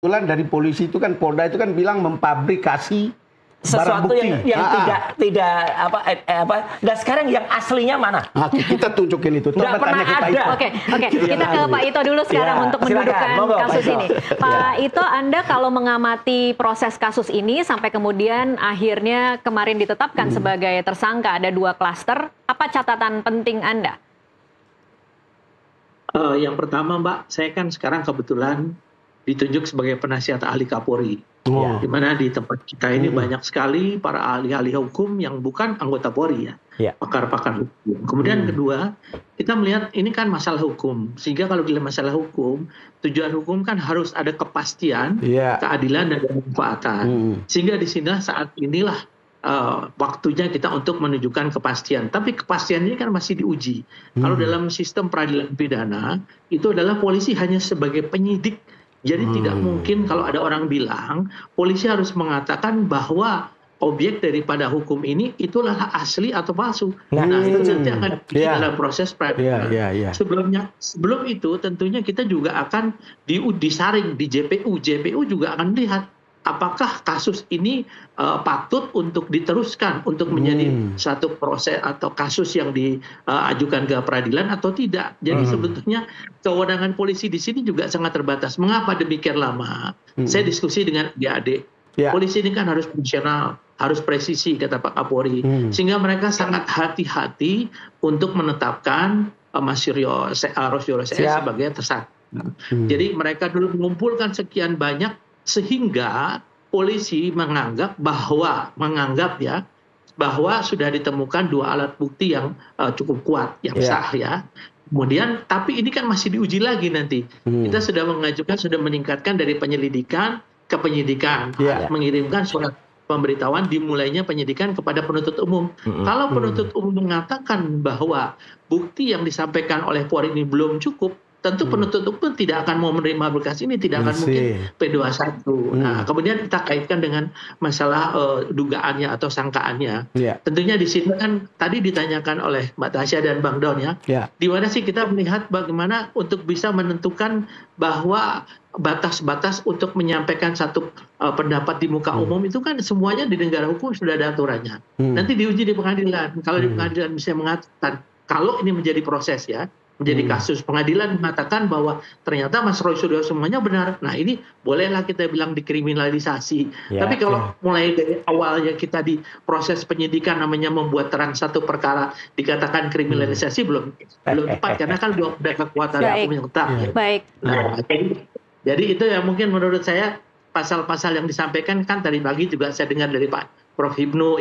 Kebetulan dari polisi itu kan, Polda itu kan bilang memfabrikasi barang sesuatu bukti. yang tidak apa. Dan sekarang yang aslinya mana? Oke, kita tunjukin itu. Nggak pernah ada. Oke, kita ke Pak Ito dulu sekarang untuk mendudukkan kasus ini. Pak Ito, Anda kalau mengamati proses kasus ini sampai kemudian akhirnya kemarin ditetapkan sebagai tersangka, ada 2 klaster, apa catatan penting Anda? Yang pertama, Mbak, saya kan sekarang kebetulan ditunjuk sebagai penasihat ahli Kapolri. Di mana di tempat kita ini banyak sekali para ahli-ahli hukum yang bukan anggota Polri ya, pakar-pakar hukum. Kemudian kedua, kita melihat ini kan masalah hukum, sehingga kalau dalam masalah hukum, tujuan hukum kan harus ada kepastian, keadilan dan kemanfaatan. Sehingga disinilah saat inilah waktunya kita untuk menunjukkan kepastian. Tapi kepastian ini kan masih diuji. Kalau dalam sistem peradilan pidana, itu adalah polisi hanya sebagai penyidik. Jadi tidak mungkin kalau ada orang bilang, polisi harus mengatakan bahwa objek daripada hukum ini itulah asli atau palsu. Nah, itu nanti akan dalam proses peradilan. Sebelum itu tentunya kita juga akan disaring di JPU. JPU juga akan lihat apakah kasus ini patut untuk diteruskan untuk menjadi satu proses atau kasus yang diajukan ke peradilan atau tidak. Jadi sebetulnya kewenangan polisi di sini juga sangat terbatas. Mengapa demikian lama? Saya diskusi dengan adik-adik. Polisi ini kan harus profesional, harus presisi, kata Pak Kapolri. Sehingga mereka sangat hati-hati untuk menetapkan Mas Rosyo sebagai tersangka. Jadi mereka dulu mengumpulkan sekian banyak sehingga polisi menganggap bahwa sudah ditemukan 2 alat bukti yang cukup kuat, yang sah ya. Kemudian, tapi ini kan masih diuji lagi nanti. Kita sudah meningkatkan dari penyelidikan ke penyidikan, mengirimkan surat pemberitahuan dimulainya penyidikan kepada penuntut umum. Kalau penuntut umum mengatakan bahwa bukti yang disampaikan oleh Polri ini belum cukup, tentu penuntut umum tidak akan mau menerima berkas ini, tidak akan mungkin P21. Nah, kemudian kita kaitkan dengan masalah dugaannya atau sangkaannya. Tentunya di sini kan tadi ditanyakan oleh Mbak Tasya dan Bang Don di mana sih kita melihat bagaimana untuk bisa menentukan bahwa batas-batas untuk menyampaikan satu pendapat di muka umum itu kan semuanya di negara hukum sudah ada aturannya. Nanti diuji di pengadilan. Kalau di pengadilan bisa mengatakan kalau ini menjadi proses menjadi kasus, pengadilan mengatakan bahwa ternyata Mas Roy Suryo semuanya benar. Nah, ini bolehlah kita bilang dikriminalisasi. Tapi kalau mulai dari awalnya kita di proses penyidikan namanya membuat terang satu perkara dikatakan kriminalisasi belum tepat karena kan belum ada kekuatan hukum yang tetap. Nah, jadi itu yang mungkin menurut saya pasal-pasal yang disampaikan kan tadi pagi juga saya dengar dari Pak Prof Hipnu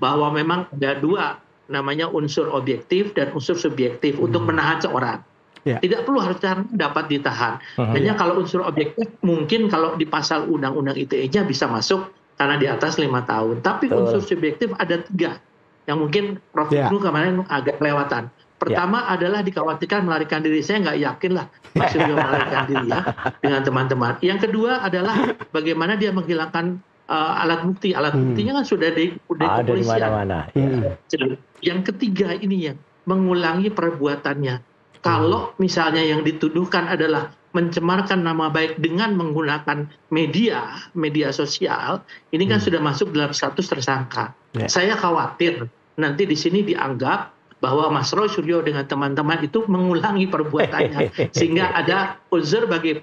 bahwa memang ada 2 namanya unsur objektif dan unsur subjektif untuk menahan seorang. Tidak perlu harus dapat ditahan. Hanya kalau unsur objektif mungkin kalau di pasal undang-undang ITE-nya bisa masuk karena di atas 5 tahun. Tapi unsur subjektif ada 3 yang mungkin Prof Ibnu kemarin agak kelewatan. Pertama adalah dikhawatirkan melarikan diri. Saya nggak yakin lah Mas Suryo melarikan diri dengan teman-teman. Yang kedua adalah bagaimana dia menghilangkan alat bukti. Alat buktinya kan sudah di kepolisian. Yang ketiga ini yang mengulangi perbuatannya. Kalau misalnya yang dituduhkan adalah mencemarkan nama baik dengan menggunakan media sosial, ini kan sudah masuk dalam status tersangka. Saya khawatir nanti di sini dianggap bahwa Mas Roy Suryo dengan teman-teman itu mengulangi perbuatannya sehingga ada unsur bagi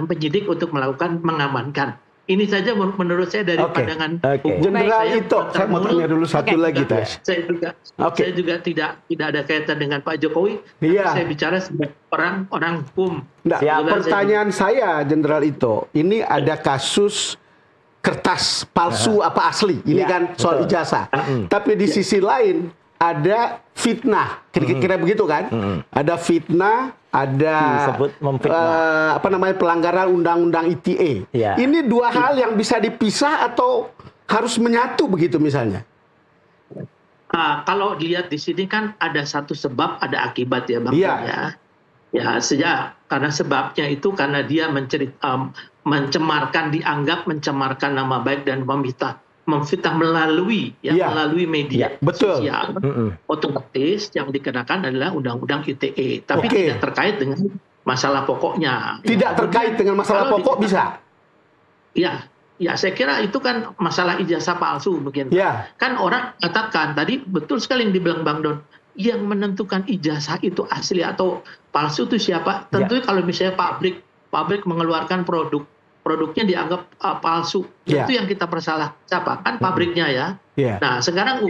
penyidik untuk mengamankan. Ini saja menurut saya dari pandangan hukum. Jenderal itu saya mau tanya dulu satu lagi, Tas. Saya juga tidak ada kaitan dengan Pak Jokowi. Saya bicara sebagai orang hukum. Pertanyaan saya, Jenderal Ito, ini ada kasus kertas palsu apa asli? Ini kan soal ijazah. Tapi di sisi lain ada fitnah, kira-kira begitu kan? Ada fitnah, ada pelanggaran undang-undang ITE. Ini 2 hal yang bisa dipisah atau harus menyatu begitu misalnya? Kalau dilihat di sini kan ada satu sebab, ada akibat ya Bang. Karena sebabnya itu karena dia dianggap mencemarkan nama baik dan memfitnah melalui media sosial. Otomatis yang dikenakan adalah undang-undang ITE, tapi tidak terkait dengan masalah pokoknya. Tidak terkait dengan masalah pokok bisa? Ya, saya kira itu kan masalah ijazah palsu mungkin. Ya. Kan orang katakan tadi betul sekali yang dibilang Bang Don, yang menentukan ijazah itu asli atau palsu itu siapa? Tentunya kalau misalnya pabrik mengeluarkan produknya dianggap palsu. Itu yang kita persalah. Siapa? Kan pabriknya ya. Nah, sekarang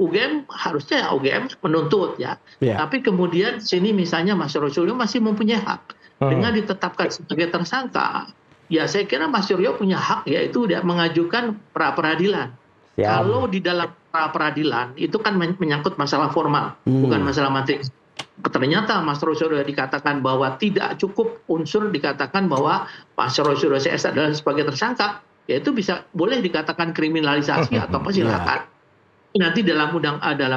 UGM harusnya UGM menuntut ya. Tapi kemudian sini misalnya Mas Rosulio masih mempunyai hak dengan ditetapkan sebagai tersangka. Ya, saya kira Mas Suryo punya hak yaitu dia mengajukan pra peradilan. Kalau di dalam pra peradilan itu kan menyangkut masalah formal, bukan masalah materi. Ternyata Mas Rosulio dikatakan bahwa tidak cukup unsur dikatakan bahwa Mas Rosulio CS adalah sebagai tersangka, yaitu bisa boleh dikatakan kriminalisasi atau apa silakan. Nanti dalam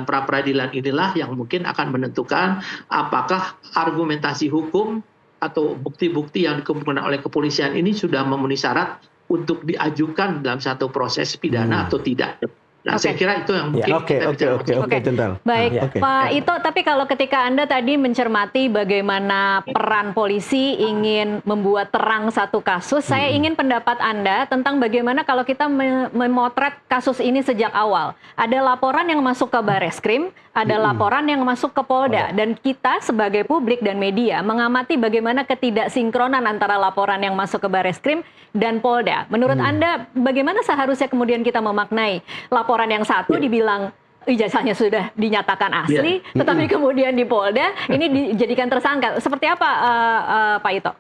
pra peradilan inilah yang mungkin akan menentukan apakah argumentasi hukum atau bukti-bukti yang dikumpulkan oleh kepolisian ini sudah memenuhi syarat untuk diajukan dalam satu proses pidana atau tidak. Nah, saya kira itu yang mungkin Oke, Jenderal. Baik, Pak Ito, tapi kalau ketika Anda tadi mencermati bagaimana peran polisi ingin membuat terang satu kasus, saya ingin pendapat Anda tentang bagaimana kalau kita memotret kasus ini sejak awal. Ada laporan yang masuk ke Bareskrim, ada laporan yang masuk ke Polda, dan kita sebagai publik dan media mengamati bagaimana ketidaksinkronan antara laporan yang masuk ke Bareskrim dan Polda. Menurut Anda, bagaimana seharusnya kemudian kita memaknai laporan yang satu dibilang ijazahnya sudah dinyatakan asli, tetapi kemudian di Polda ini dijadikan tersangka. Seperti apa, Pak Ito?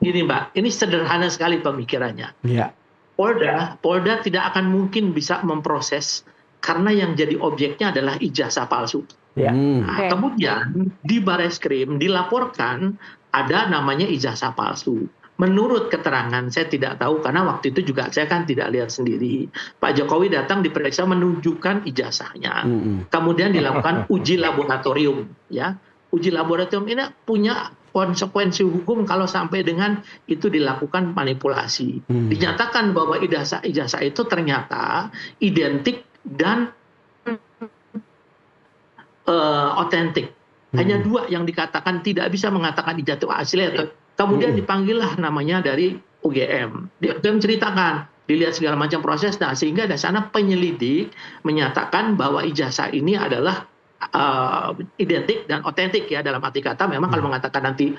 Gini Mbak, ini sederhana sekali pemikirannya. Polda tidak akan mungkin bisa memproses karena yang jadi objeknya adalah ijazah palsu. Nah, kemudian di Bareskrim dilaporkan ada namanya ijazah palsu. Menurut keterangan, saya tidak tahu karena waktu itu juga saya kan tidak lihat sendiri. Pak Jokowi datang diperiksa menunjukkan ijazahnya. Kemudian dilakukan uji laboratorium. Ya, uji laboratorium ini punya konsekuensi hukum kalau sampai dengan itu dilakukan manipulasi. Dinyatakan bahwa ijazah itu ternyata identik dan otentik. Hanya dua yang dikatakan tidak bisa mengatakan ijazah asli atau kemudian dipanggillah namanya dari UGM. Dia menceritakan, dilihat segala macam proses, nah sehingga dari sana penyelidik menyatakan bahwa ijazah ini adalah identik dan otentik ya, dalam arti kata memang kalau mengatakan nanti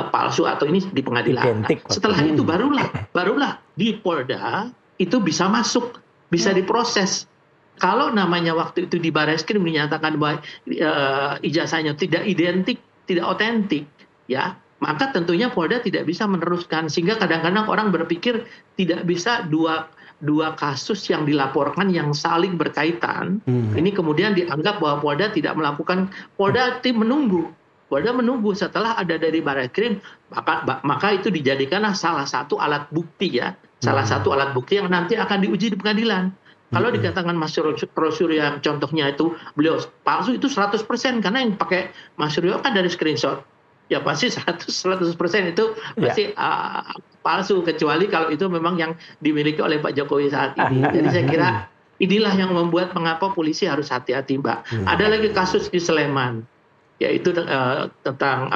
palsu atau ini di pengadilan. Setelah itu barulah di Polda itu bisa masuk, bisa diproses. Kalau namanya waktu itu di Bareskrim dinyatakan bahwa ijazahnya tidak identik, tidak otentik, ya, maka tentunya Polda tidak bisa meneruskan, sehingga kadang-kadang orang berpikir tidak bisa dua kasus yang dilaporkan yang saling berkaitan. Ini kemudian dianggap bahwa Polda tidak melakukan. Polda menunggu setelah ada dari Bareskrim, maka itu dijadikanlah salah satu alat bukti ya, salah satu alat bukti yang nanti akan diuji di pengadilan. Kalau dikatakan Mas Rosulio yang contohnya itu beliau palsu, itu 100% karena yang pakai Mas Rosulio kan dari screenshot. Ya pasti 100% itu pasti palsu, kecuali kalau itu memang yang dimiliki oleh Pak Jokowi saat ini. Jadi saya kira inilah yang membuat mengapa polisi harus hati-hati, Mbak. Ada lagi kasus di Sleman, yaitu tentang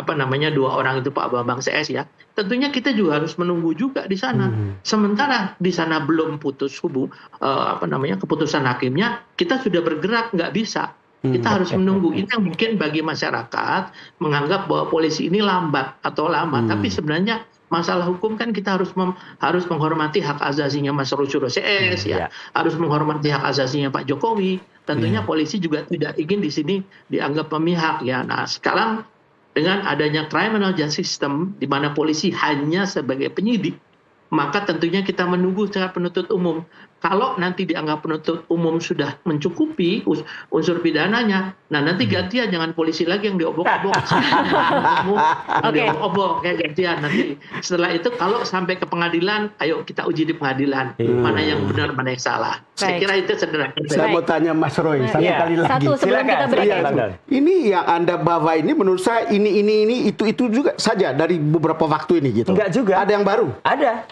dua orang itu Pak Bambang CS ya. Tentunya kita juga harus menunggu juga di sana. Sementara di sana belum putus keputusan hakimnya, kita sudah bergerak, nggak bisa. Kita harus menunggu. Ini yang mungkin bagi masyarakat menganggap bahwa polisi ini lambat atau lama. Tapi sebenarnya masalah hukum kan kita harus menghormati hak asasinya Mas Rosulio CS ya. Harus menghormati hak asasinya Pak Jokowi. Tentunya polisi juga tidak ingin di sini dianggap memihak ya. Nah, sekarang dengan adanya criminal justice system di mana polisi hanya sebagai penyidik, maka tentunya kita menunggu secara penuntut umum. Kalau nanti dianggap penuntut umum sudah mencukupi unsur pidananya, nah nanti gantian, jangan polisi lagi yang diobok-obok. Diobok-obok kayak gantian nanti. Setelah itu kalau sampai ke pengadilan, ayo kita uji di pengadilan. Mana yang benar, mana yang salah. Saya kira itu sederhana. Saya mau tanya Mas Roy satu kali lagi. Satu sebelum kita break. Ini yang Anda bawa ini menurut saya ini itu juga saja dari beberapa waktu ini gitu. Enggak juga. Ada yang baru? Ada.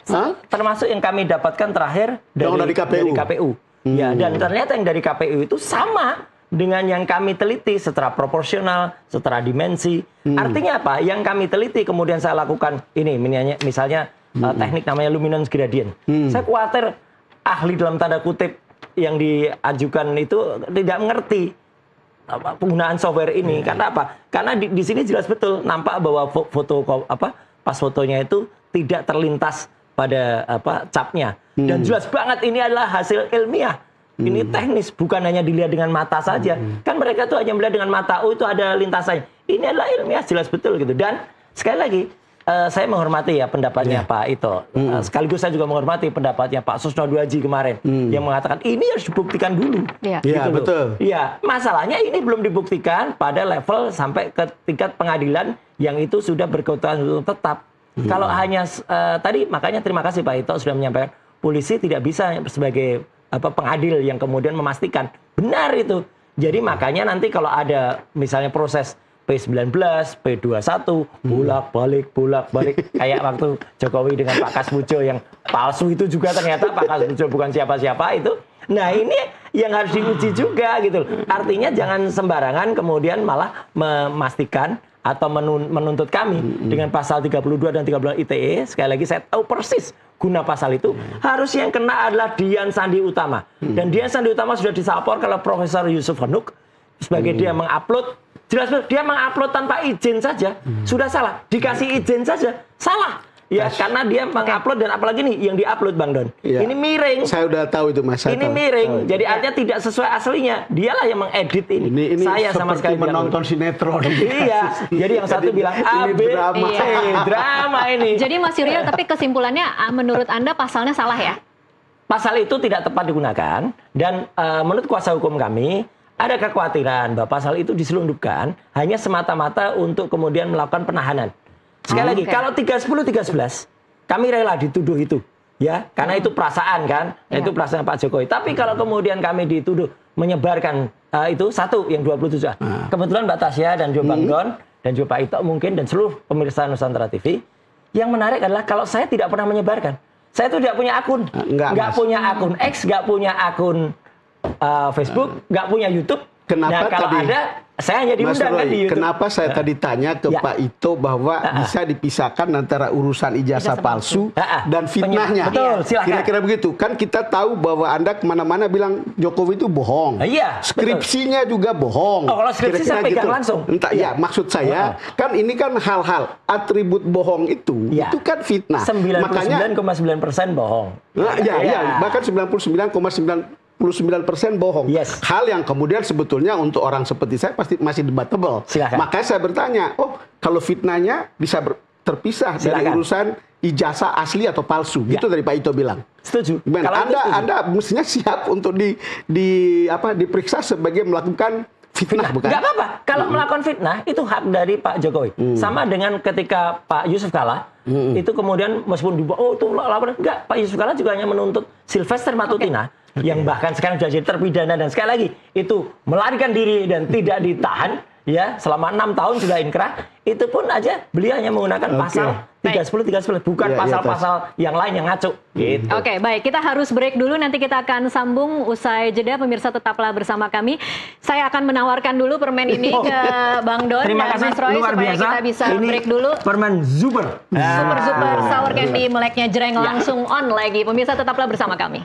Termasuk yang kami dapatkan terakhir dari KPU. Ya, dan ternyata yang dari KPU itu sama dengan yang kami teliti secara proporsional, secara dimensi. Artinya apa? Yang kami teliti kemudian saya lakukan ini, misalnya teknik namanya luminance gradient. Saya khawatir ahli dalam tanda kutip yang diajukan itu tidak mengerti penggunaan software ini. Karena apa? Karena di sini jelas betul nampak bahwa pas fotonya itu tidak terlintas pada capnya. Dan jelas banget ini adalah hasil ilmiah. Ini teknis, bukan hanya dilihat dengan mata saja. Kan mereka tuh hanya melihat dengan mata, oh itu ada lintasannya. Ini adalah ilmiah, jelas betul gitu. Dan sekali lagi, saya menghormati ya pendapatnya Pak Ito. Sekaligus saya juga menghormati pendapatnya Pak Susno Duaji kemarin. Yang mengatakan, ini harus dibuktikan dulu. Iya, gitu betul. Iya, masalahnya ini belum dibuktikan pada level sampai ke tingkat pengadilan yang itu sudah berkekuatan tetap. Kalau hanya tadi, makanya terima kasih Pak Ito sudah menyampaikan, polisi tidak bisa sebagai pengadil yang kemudian memastikan benar itu. Jadi makanya nanti kalau ada misalnya proses P19, P21, bolak-balik kayak waktu Jokowi dengan Pak Kasbujo yang palsu itu juga ternyata Pak Kasbujo bukan siapa-siapa itu. Nah, ini yang harus diuji juga gitu. Artinya jangan sembarangan kemudian malah memastikan atau menuntut kami dengan pasal 32 dan 13 ITE. Sekali lagi saya tahu persis guna pasal itu. Harus yang kena adalah Dian Sandi Utama. Dan Dian Sandi Utama sudah disapor kalau Profesor Yusuf Hanuk sebagai dia mengupload, jelas dia mengupload tanpa izin saja sudah salah. Dikasih izin saja salah. Ya, karena dia mengupload dan apalagi nih yang diupload Bang Don. Ini miring. Saya udah tahu itu Mas. Ini miring. Jadi artinya tidak sesuai aslinya. Dialah yang mengedit ini. Ini saya sama sekali menonton sinetron. Iya. Jadi yang satu bilang A, B, drama ini. Jadi Mas Yuryo, tapi kesimpulannya menurut Anda pasalnya salah ya? Pasal itu tidak tepat digunakan dan menurut kuasa hukum kami ada kekhawatiran bahwa pasal itu diselundupkan hanya semata-mata untuk kemudian melakukan penahanan. Sekali lagi, kalau 310, 311, kami rela dituduh itu. Ya, karena itu perasaan kan, itu perasaan Pak Jokowi. Tapi kalau kemudian kami dituduh menyebarkan itu satu yang 27. Kebetulan Mbak Tasya dan juga Bang Don dan juga Pak Ito mungkin dan seluruh pemirsa Nusantara TV, yang menarik adalah kalau saya tidak pernah menyebarkan. Saya itu tidak punya akun, nggak punya akun X, nggak punya akun Facebook, nggak punya YouTube. Kenapa kalau tadi, ada, saya hanya diundang kan di YouTube. Kenapa saya tadi tanya ke Pak Ito bahwa bisa dipisahkan antara urusan ijazah palsu dan fitnahnya. Betul, silakan. Kira-kira begitu. Kan kita tahu bahwa Anda kemana-mana bilang Jokowi itu bohong. Iya. Skripsinya juga bohong. Oh, kalau skripsi saya pegang langsung. Entah, ya maksud saya, kan ini kan hal-hal atribut bohong itu kan fitnah. 99,9% bohong. Bahkan 99,99% bohong. Yes. Hal yang kemudian sebetulnya untuk orang seperti saya pasti masih debatable. Silakan. Makanya saya bertanya, kalau fitnahnya bisa terpisah dari urusan ijazah asli atau palsu. Gitu dari Pak Ito bilang. Setuju. Kalau Anda mestinya siap untuk diperiksa sebagai melakukan fitnah, bukan? Nggak apa-apa. Kalau melakukan fitnah, itu hak dari Pak Jokowi. Sama dengan ketika Pak Yusuf Kalla, itu kemudian meskipun dibawa, itu laporan. Enggak, Pak Yusuf Kalla juga hanya menuntut Sylvester Matutina, yang bahkan sekarang sudah jadi terpidana, dan sekali lagi, itu melarikan diri dan tidak ditahan, ya selama 6 tahun sudah inkrah, itu pun aja beliau hanya menggunakan pasal 310, bukan pasal-pasal yang lain yang ngaco. Gitu. Oke, baik. Kita harus break dulu. Nanti kita akan sambung usai jeda. Pemirsa tetaplah bersama kami. Saya akan menawarkan dulu permen ini ke Bang Don dan Mas Roy supaya kita bisa break dulu. Permen Super. Super Sour Candy meleknya jreng langsung on lagi. Pemirsa tetaplah bersama kami.